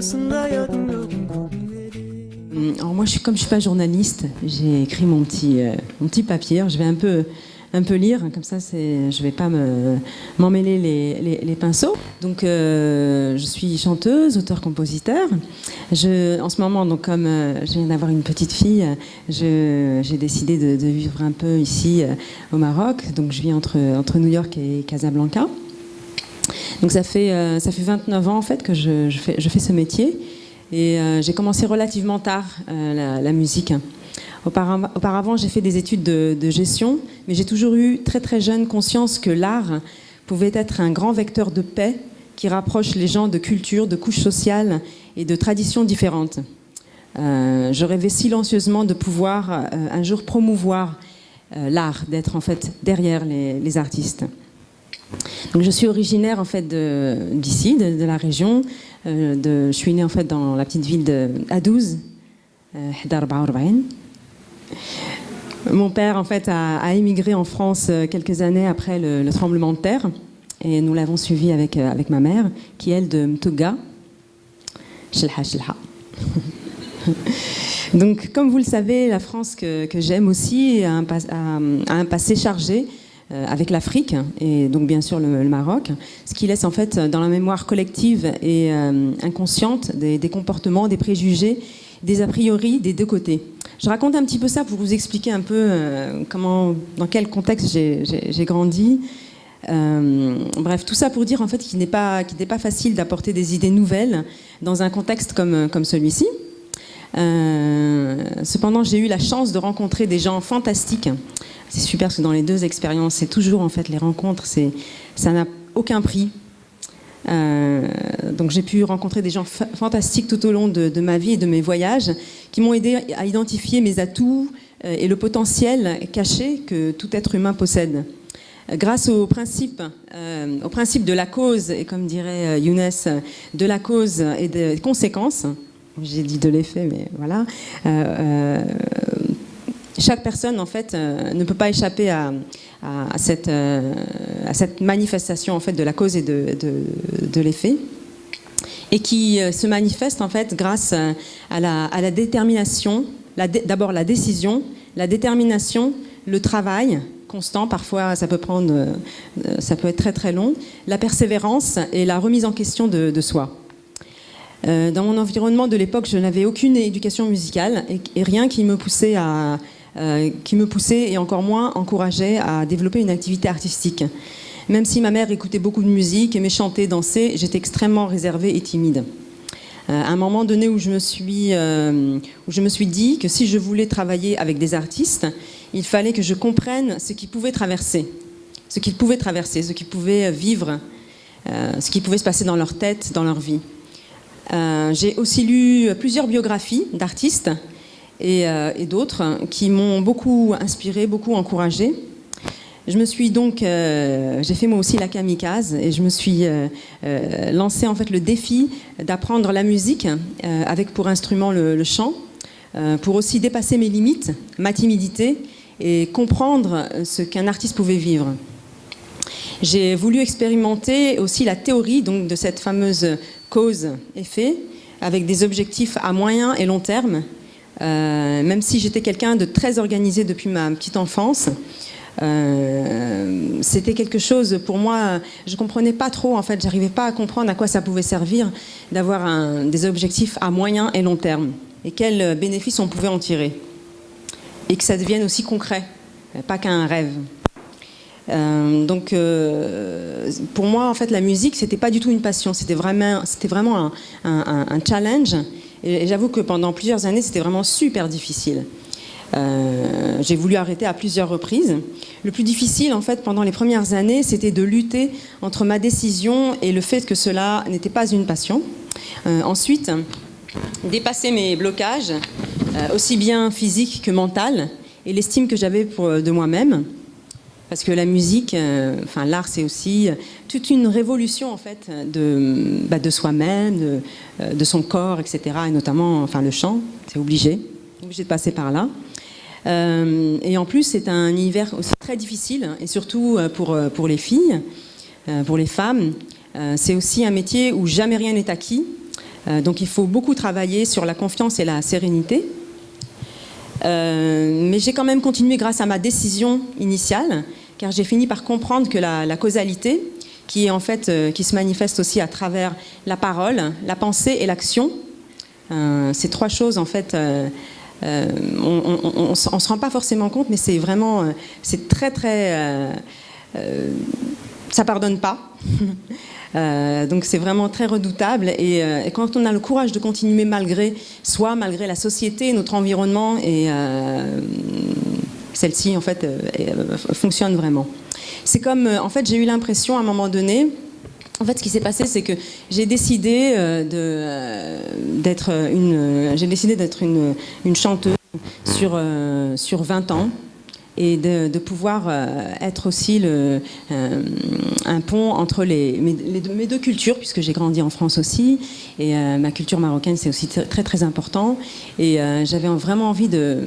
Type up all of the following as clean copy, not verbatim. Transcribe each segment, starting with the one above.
Alors moi, comme je suis pas journaliste, j'ai écrit mon petit papier. Je vais un peu lire, comme ça, je vais pas m'emmêler les pinceaux. Donc, je suis chanteuse, auteure-compositeur. En ce moment, donc, comme je viens d'avoir une petite fille, j'ai décidé de vivre un peu ici au Maroc. Donc, je vis entre New York et Casablanca. Donc, ça fait 29 ans en fait que je fais ce métier. Et j'ai commencé relativement tard la musique. Auparavant, j'ai fait des études de gestion, mais j'ai toujours eu très très jeune conscience que l'art pouvait être un grand vecteur de paix qui rapproche les gens de cultures, de couches sociales et de traditions différentes. Je rêvais silencieusement de pouvoir un jour promouvoir l'art, d'être en fait derrière les artistes. Donc je suis originaire en fait d'ici, de la région. Je suis née en fait dans la petite ville d'Adouz, Hadar Baourbaïn. Mon père en fait a émigré en France quelques années après le tremblement de terre et nous l'avons suivi avec ma mère qui elle de Mtouga. Shilha. Donc comme vous le savez, la France que j'aime aussi a un passé chargé avec l'Afrique et donc bien sûr le Maroc, ce qui laisse en fait dans la mémoire collective et inconsciente des comportements, des préjugés, des a priori des deux côtés. Je raconte un petit peu ça pour vous expliquer un peu dans quel contexte j'ai grandi. Bref, tout ça pour dire en fait qu'il n'est pas facile d'apporter des idées nouvelles dans un contexte comme celui-ci. Cependant, j'ai eu la chance de rencontrer des gens fantastiques. C'est super parce que dans les deux expériences, c'est toujours en fait les rencontres, ça n'a aucun prix. Donc j'ai pu rencontrer des gens fantastiques tout au long de ma vie et de mes voyages qui m'ont aidé à identifier mes atouts et le potentiel caché que tout être humain possède. Grâce au principe de la cause, et comme dirait Younes, de la cause et des conséquences, j'ai dit de l'effet, mais voilà, chaque personne en fait ne peut pas échapper à cette manifestation en fait de la cause et de l'effet, et qui se manifeste en fait grâce à la détermination, d'abord la décision, la détermination, le travail constant, parfois ça peut être très très long, la persévérance et la remise en question de soi. Dans mon environnement de l'époque, je n'avais aucune éducation musicale et rien qui me poussait et encore moins encourageait à développer une activité artistique. Même si ma mère écoutait beaucoup de musique, aimait chanter, danser, j'étais extrêmement réservée et timide. À un moment donné où je me suis dit que si je voulais travailler avec des artistes, il fallait que je comprenne ce qu'ils pouvaient traverser, ce qu'ils pouvaient vivre, ce qui pouvait se passer dans leur tête, dans leur vie. J'ai aussi lu plusieurs biographies d'artistes et d'autres qui m'ont beaucoup inspirée, beaucoup encouragée. Je me suis donc, j'ai fait moi aussi la kamikaze et je me suis lancé en fait le défi d'apprendre la musique avec pour instrument le chant, pour aussi dépasser mes limites, ma timidité et comprendre ce qu'un artiste pouvait vivre. J'ai voulu expérimenter aussi la théorie donc, de cette fameuse cause-effet avec des objectifs à moyen et long terme. Même si j'étais quelqu'un de très organisé depuis ma petite enfance, c'était quelque chose pour moi, je ne comprenais pas trop en fait, j'arrivais pas à comprendre à quoi ça pouvait servir d'avoir des objectifs à moyen et long terme et quels bénéfices on pouvait en tirer et que ça devienne aussi concret, pas qu'un rêve. Donc pour moi en fait la musique c'était pas du tout une passion, c'était vraiment un challenge et j'avoue que pendant plusieurs années c'était vraiment super difficile. J'ai voulu arrêter à plusieurs reprises. Le plus difficile en fait pendant les premières années c'était de lutter entre ma décision et le fait que cela n'était pas une passion. Ensuite dépasser mes blocages aussi bien physiques que mentaux et l'estime que j'avais de moi-même. Parce que la musique, l'art, c'est aussi toute une révolution en fait de soi-même, de son corps, etc. Et notamment, le chant, c'est obligé de passer par là. Et en plus, c'est un univers aussi très difficile, et surtout pour les filles, pour les femmes. C'est aussi un métier où jamais rien n'est acquis. Donc il faut beaucoup travailler sur la confiance et la sérénité. Mais j'ai quand même continué grâce à ma décision initiale, car j'ai fini par comprendre que la causalité, qui est en fait, qui se manifeste aussi à travers la parole, la pensée et l'action, ces trois choses en fait, on se rend pas forcément compte, mais c'est vraiment, c'est très ça pardonne pas. Donc c'est vraiment très redoutable et quand on a le courage de continuer malgré soi, malgré la société, notre environnement, et celle-ci en fait fonctionne vraiment. C'est comme en fait j'ai eu l'impression à un moment donné, en fait ce qui s'est passé c'est que j'ai décidé d'être une chanteuse sur 20 ans. Et de pouvoir être aussi un pont entre mes deux cultures, puisque j'ai grandi en France aussi, et ma culture marocaine c'est aussi très très important. Et j'avais vraiment envie de...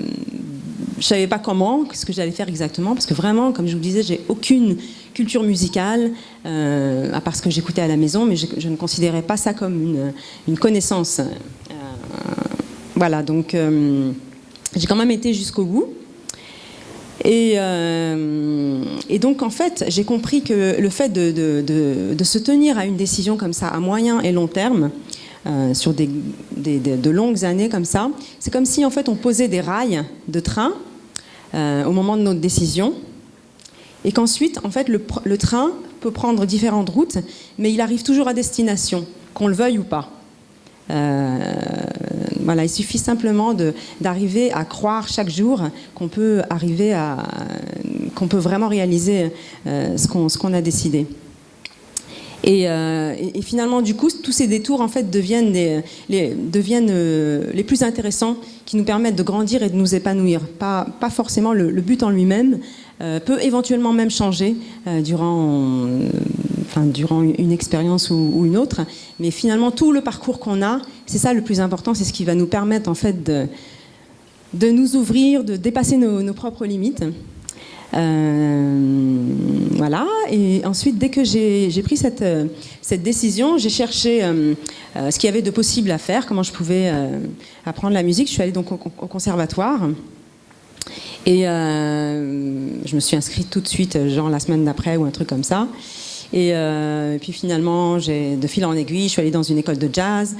Je savais pas comment, ce que j'allais faire exactement, parce que vraiment, comme je vous disais, j'ai aucune culture musicale, à part ce que j'écoutais à la maison, mais je ne considérais pas ça comme une connaissance. Voilà, donc j'ai quand même été jusqu'au bout. Et donc en fait j'ai compris que le fait de se tenir à une décision comme ça à moyen et long terme, sur de longues années comme ça, c'est comme si en fait on posait des rails de train au moment de notre décision, et qu'ensuite en fait le train peut prendre différentes routes, mais il arrive toujours à destination, qu'on le veuille ou pas. Voilà, il suffit simplement d'arriver à croire chaque jour qu'on peut qu'on peut vraiment réaliser ce qu'on a décidé. Et finalement, du coup, tous ces détours en fait deviennent les plus intéressants, qui nous permettent de grandir et de nous épanouir. Pas forcément le but en lui-même, peut éventuellement même changer durant une expérience ou une autre, mais finalement tout le parcours qu'on a, c'est ça le plus important, c'est ce qui va nous permettre en fait de nous ouvrir, de dépasser nos propres limites. Voilà, et ensuite dès que j'ai pris cette décision, j'ai cherché ce qu'il y avait de possible à faire, comment je pouvais apprendre la musique. Je suis allée donc au conservatoire. Et je me suis inscrite tout de suite, genre la semaine d'après ou un truc comme ça. Et puis finalement, de fil en aiguille, je suis allée dans une école de jazz.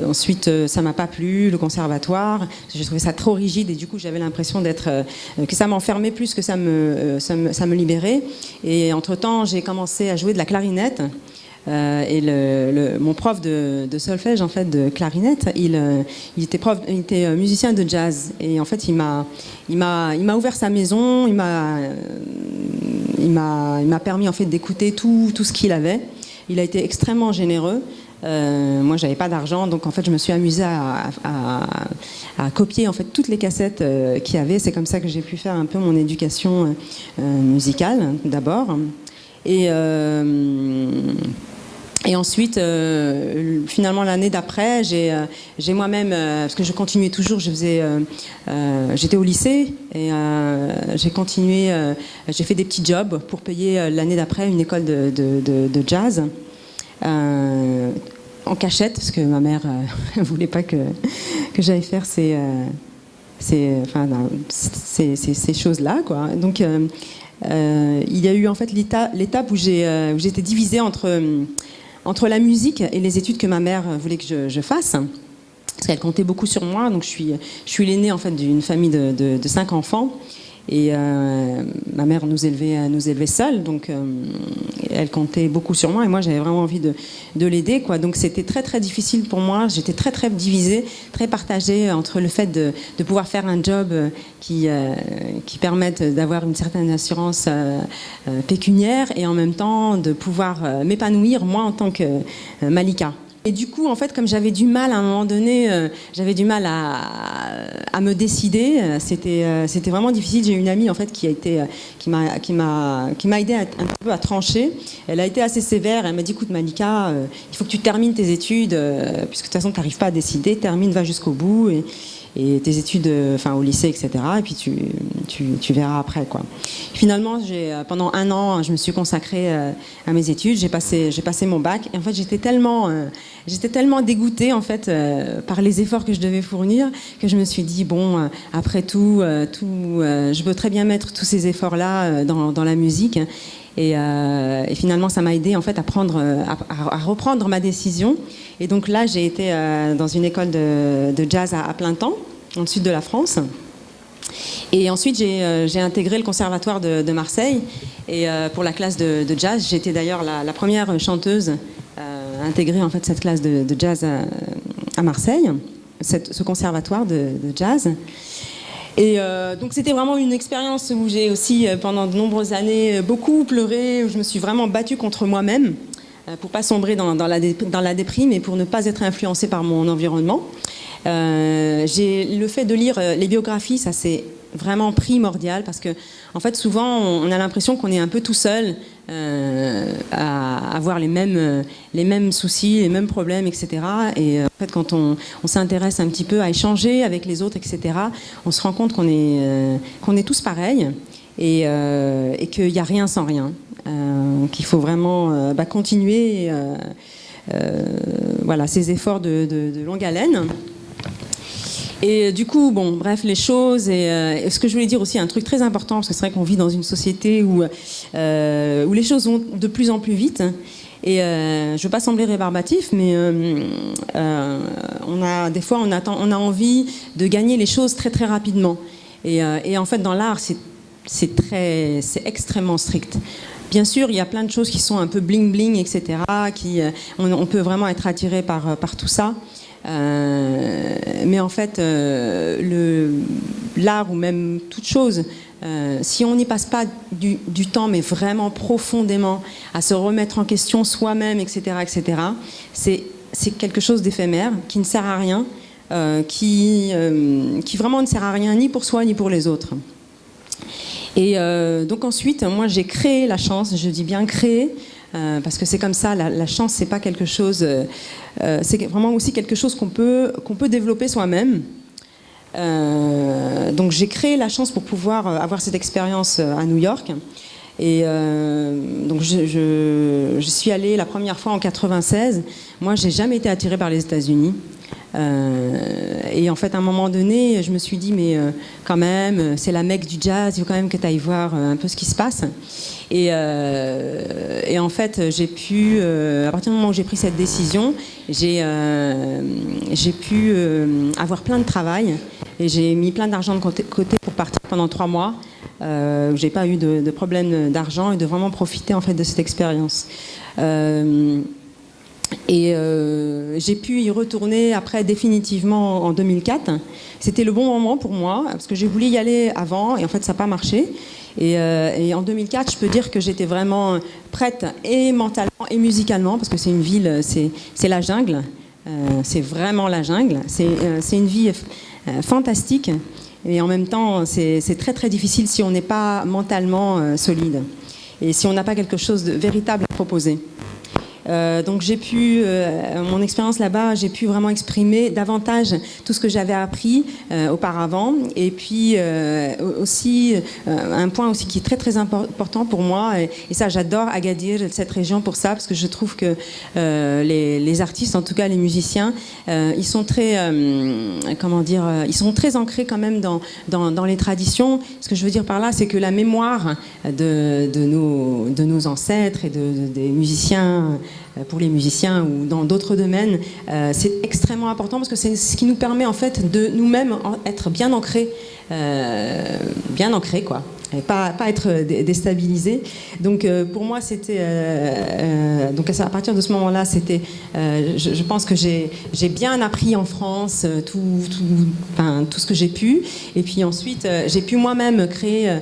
Ensuite, ça m'a pas plu, le conservatoire. J'ai trouvé ça trop rigide et du coup, j'avais l'impression que ça m'enfermait plus que ça me libérait. Et entre-temps, j'ai commencé à jouer de la clarinette. Et mon prof de solfège, en fait, de clarinette, il était musicien de jazz. Et en fait, il m'a ouvert sa maison, il m'a permis en fait d'écouter tout ce qu'il avait. Il a été extrêmement généreux. Moi, j'avais pas d'argent, donc en fait, je me suis amusée à copier en fait toutes les cassettes qu'il y avait. C'est comme ça que j'ai pu faire un peu mon éducation musicale d'abord. Et ensuite, finalement, l'année d'après, j'ai moi-même, parce que je continuais toujours, j'étais au lycée et j'ai continué, j'ai fait des petits jobs pour payer l'année d'après une école de jazz en cachette, parce que ma mère ne voulait pas que j'aille faire ces choses-là, quoi. Donc, il y a eu en fait l'étape où j'étais divisée entre la musique et les études que ma mère voulait que je fasse, parce qu'elle comptait beaucoup sur moi. Donc je suis l'aînée en fait d'une famille de 5 enfants, et ma mère nous élevait seuls, donc elle comptait beaucoup sur moi, et moi j'avais vraiment envie de l'aider, quoi. Donc c'était très très difficile pour moi. J'étais très très divisée, très partagée entre le fait de pouvoir faire un job qui permette d'avoir une certaine assurance pécuniaire, et en même temps de pouvoir m'épanouir moi en tant que Malika. Et du coup, en fait, comme j'avais du mal à un moment donné, j'avais du mal à me décider. C'était vraiment difficile. J'ai une amie en fait qui m'a aidé un peu à trancher. Elle a été assez sévère. Elle m'a dit, écoute Malika, il faut que tu termines tes études, puisque de toute façon tu n'arrives pas à décider. Termine, va jusqu'au bout. et tes études au lycée, etc. Et puis tu verras après, quoi. Finalement, pendant 1 an, je me suis consacrée à mes études. J'ai passé mon bac. Et en fait, j'étais tellement dégoûtée en fait, par les efforts que je devais fournir que je me suis dit, bon, après tout, je peux très bien mettre tous ces efforts-là dans la musique. Et finalement, ça m'a aidé en fait à reprendre ma décision. Et donc là, j'ai été dans une école de jazz à plein temps, dans le sud de la France. Et ensuite, j'ai intégré le conservatoire de Marseille. Et pour la classe de jazz, j'étais d'ailleurs la première chanteuse à intégrer en fait cette classe de jazz à Marseille, ce conservatoire de jazz. Et donc c'était vraiment une expérience où j'ai aussi pendant de nombreuses années beaucoup pleuré, où je me suis vraiment battue contre moi-même pour pas sombrer dans la déprime et pour ne pas être influencée par mon environnement. Le fait de lire les biographies, ça c'est vraiment primordial parce que en fait souvent on a l'impression qu'on est un peu tout seul à avoir les mêmes soucis, les mêmes problèmes, etc. Et en fait quand on s'intéresse un petit peu à échanger avec les autres, etc., on se rend compte qu'on est tous pareils et qu'il n'y a rien sans rien, qu'il faut vraiment continuer voilà, ces efforts de longue haleine. Et du coup, bon, bref, les choses. Et ce que je voulais dire aussi, un truc très important, parce que c'est vrai qu'on vit dans une société où les choses vont de plus en plus vite. Et je ne veux pas sembler rébarbatif, mais des fois, on a envie de gagner les choses très très rapidement. Et en fait, dans l'art, c'est extrêmement strict. Bien sûr, il y a plein de choses qui sont un peu bling-bling, etc. On peut vraiment être attiré par tout ça. Mais en fait, l'art ou même toute chose, si on n'y passe pas du temps, mais vraiment profondément, à se remettre en question soi-même, etc., c'est quelque chose d'éphémère, qui ne sert à rien, qui vraiment ne sert à rien ni pour soi ni pour les autres. Et donc ensuite, moi j'ai créé la chance, je dis bien créer, parce que c'est comme ça, la chance c'est pas quelque chose, c'est vraiment aussi quelque chose qu'on peut développer soi-même. Donc j'ai créé la chance pour pouvoir avoir cette expérience à New York. Et donc je suis allée la première fois en 96. Moi j'ai jamais été attirée par les États-Unis. Et en fait, à un moment donné, je me suis dit, mais quand même, c'est la Mecque du jazz, il faut quand même que tu ailles voir un peu ce qui se passe. Et en fait, j'ai pu, à partir du moment où j'ai pris cette décision, j'ai pu avoir plein de travail et j'ai mis plein d'argent de côté pour partir pendant 3 mois. Où j'ai pas eu de problème d'argent et de vraiment profiter en fait de cette expérience. Et j'ai pu y retourner après définitivement en 2004. C'était le bon moment pour moi parce que j'ai voulu y aller avant et en fait ça n'a pas marché. Et en 2004, je peux dire que j'étais vraiment prête et mentalement et musicalement parce que c'est une ville, c'est la jungle. C'est vraiment la jungle. C'est une vie fantastique. Et en même temps, c'est très très difficile si on n'est pas mentalement solide et si on n'a pas quelque chose de véritable à proposer. Donc j'ai pu, mon expérience là-bas, j'ai pu vraiment exprimer davantage tout ce que j'avais appris auparavant. Et puis aussi, un point aussi qui est très très important pour moi, et ça j'adore Agadir, cette région pour ça, parce que je trouve que les artistes, en tout cas les musiciens, ils sont très, ils sont très ancrés quand même dans les traditions. Ce que je veux dire par là, c'est que la mémoire de nos ancêtres et des musiciens, pour les musiciens ou dans d'autres domaines, c'est extrêmement important parce que c'est ce qui nous permet en fait de nous-mêmes être bien ancrés quoi, et pas être déstabilisés. Donc pour moi c'était donc à partir de ce moment-là c'était je pense que j'ai bien appris en France tout ce que j'ai pu, et puis ensuite j'ai pu moi-même créer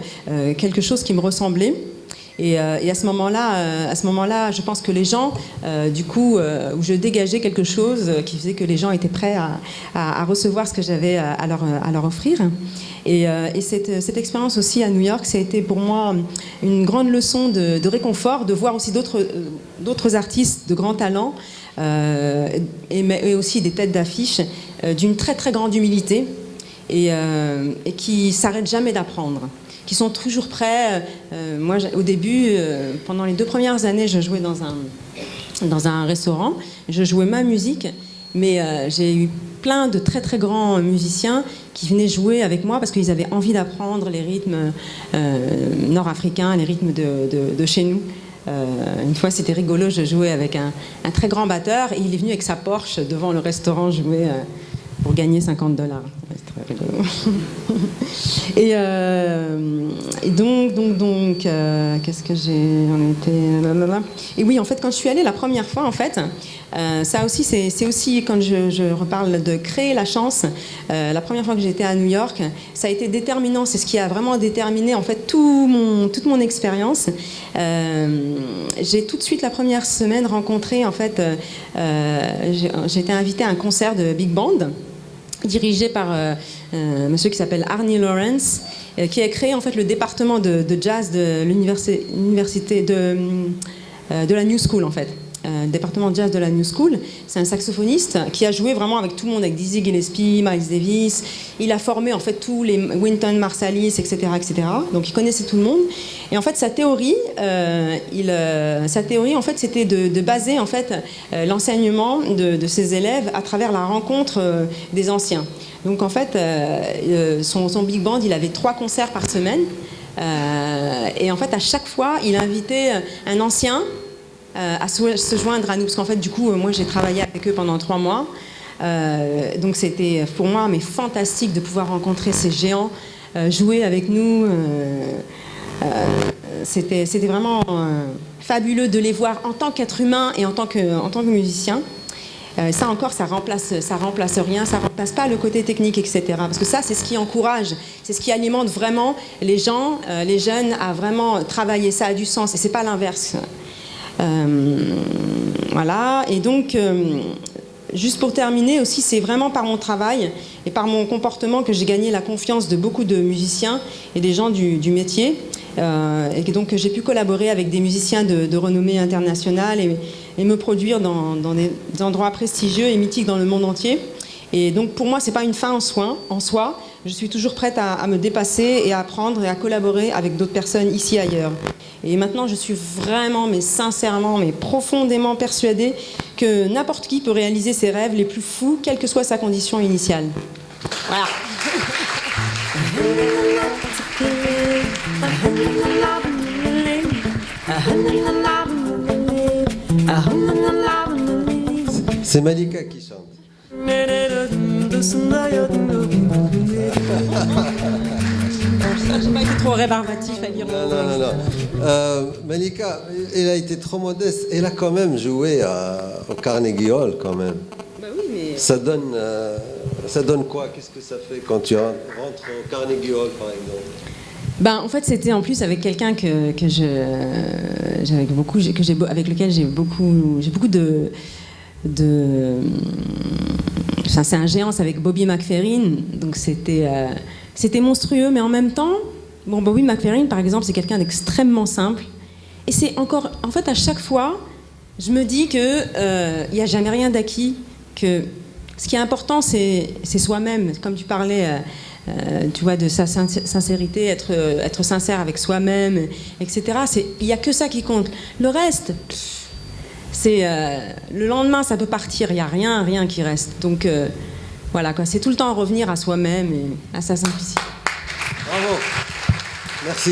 quelque chose qui me ressemblait. Et à ce moment-là, je pense que les gens, du coup, où je dégageais quelque chose qui faisait que les gens étaient prêts à recevoir ce que j'avais à leur offrir. Et cette expérience aussi à New York, ça a été pour moi une grande leçon de réconfort, de voir aussi d'autres artistes de grand talent et aussi des têtes d'affiche d'une très très grande humilité. et qui ne s'arrêtent jamais d'apprendre, qui sont toujours prêts. Moi, au début, pendant les 2 premières années, je jouais dans un restaurant, je jouais ma musique, mais j'ai eu plein de très très grands musiciens qui venaient jouer avec moi parce qu'ils avaient envie d'apprendre les rythmes nord-africains, les rythmes de chez nous. Une fois, c'était rigolo, je jouais avec un très grand batteur et il est venu avec sa Porsche devant le restaurant jouer pour gagner $50. C'est très rigolo. Et donc qu'est-ce que j'ai... On était... Blablabla. Et oui, en fait, quand je suis allée la première fois, en fait, ça aussi, c'est aussi, quand je reparle de créer la chance, la première fois que j'étais à New York, ça a été déterminant. C'est ce qui a vraiment déterminé, en fait, toute mon expérience. J'ai tout de suite, la première semaine, rencontré, en fait, j'ai été invitée à un concert de Big Band, dirigé par un monsieur qui s'appelle Arnie Lawrence, qui a créé en fait le département de jazz de l'université de la New School en fait. Département de jazz de la New School. C'est un saxophoniste qui a joué vraiment avec tout le monde, avec Dizzy Gillespie, Miles Davis. Il a formé en fait tous les Wynton Marsalis, etc., etc. Donc il connaissait tout le monde. Et en fait sa théorie en fait c'était de baser en fait l'enseignement de ses élèves à travers la rencontre des anciens. Donc en fait son big band, il avait 3 concerts par semaine. Et en fait à chaque fois il invitait un ancien à se joindre à nous, parce qu'en fait du coup moi j'ai travaillé avec eux pendant 3 mois, donc c'était pour moi mais fantastique de pouvoir rencontrer ces géants, jouer avec nous, c'était vraiment fabuleux de les voir en tant qu'être humain et en tant que musicien. Ça encore, ça remplace rien, ça remplace pas le côté technique, etc. Parce que ça, c'est ce qui encourage, c'est ce qui alimente vraiment les gens, les jeunes à vraiment travailler. Ça a du sens et c'est pas l'inverse. Voilà, et donc juste pour terminer aussi, c'est vraiment par mon travail et par mon comportement que j'ai gagné la confiance de beaucoup de musiciens et des gens du métier, et donc j'ai pu collaborer avec des musiciens de renommée internationale et me produire dans des endroits prestigieux et mythiques dans le monde entier. Et donc pour moi, c'est pas une fin en soi. Je suis toujours prête à me dépasser et à apprendre et à collaborer avec d'autres personnes ici et ailleurs. Et maintenant, je suis vraiment, mais sincèrement, mais profondément persuadée que n'importe qui peut réaliser ses rêves les plus fous, quelle que soit sa condition initiale. Voilà. C'est Malika qui chante. J'ai pas été trop rébarbatif à lire. Non. Malika, elle a été trop modeste. Elle a quand même joué au Carnegie Hall, quand même. Bah oui, mais... Ça donne quoi? Qu'est-ce que ça fait quand tu rentres au Carnegie Hall, par exemple? Ben, en fait, c'était en plus avec quelqu'un avec lequel j'ai beaucoup de enfin, c'est un géant, c'est avec Bobby McFerrin, donc c'était monstrueux, mais en même temps, bon, Bobby McFerrin, par exemple, c'est quelqu'un d'extrêmement simple, et c'est encore, en fait, à chaque fois, je me dis que il n'y a jamais rien d'acquis, que ce qui est important, c'est soi-même, comme tu parlais, tu vois, de sa sincérité, être sincère avec soi-même, etc. Il n'y a que ça qui compte. Le reste, c'est le lendemain, ça peut partir. Il n'y a rien qui reste. Donc voilà, quoi. C'est tout le temps revenir à soi-même et à sa simplicité. Bravo. Merci.